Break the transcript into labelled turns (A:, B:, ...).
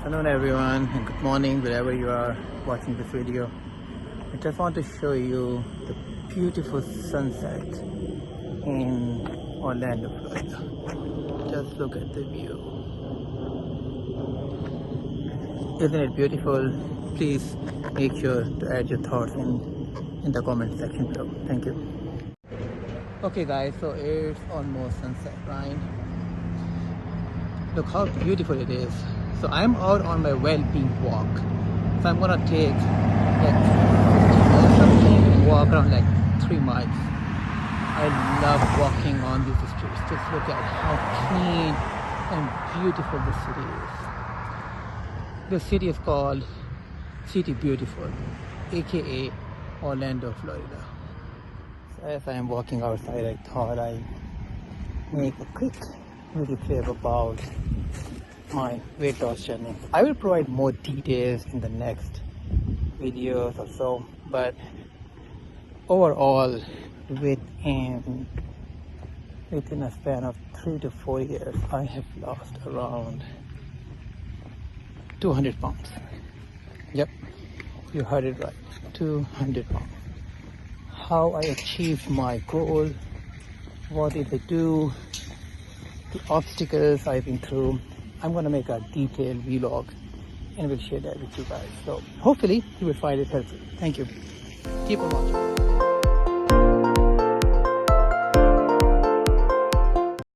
A: afternoon everyone and good morning wherever you are watching this video. I just want to show you the beautiful sunset in Orlando, Florida. Just look at the view. Isn't it beautiful? Please make sure to add your thoughts in the comment section below. Thank you. Okay guys, so it's almost sunset, right? Look how beautiful it is. So I'm out on my well-being walk. So I'm gonna take like 50 or something, walk around like 3 miles. I love walking on these streets. Just look at how clean and beautiful the city is. The city is called City Beautiful, aka Orlando, Florida. So as I am walking outside, I thought I'd make a quick video clip about my weight loss journey. I will provide more details in the next videos or so, but overall within a span of 3 to 4 years I have lost around 200 pounds. Yep, you heard it right, 200 pounds. How I achieved my goal, what did I do, the obstacles I've been through. I'm going to make a detailed vlog and we'll share that with you guys. So hopefully you will find it helpful. Thank you. Keep on watching.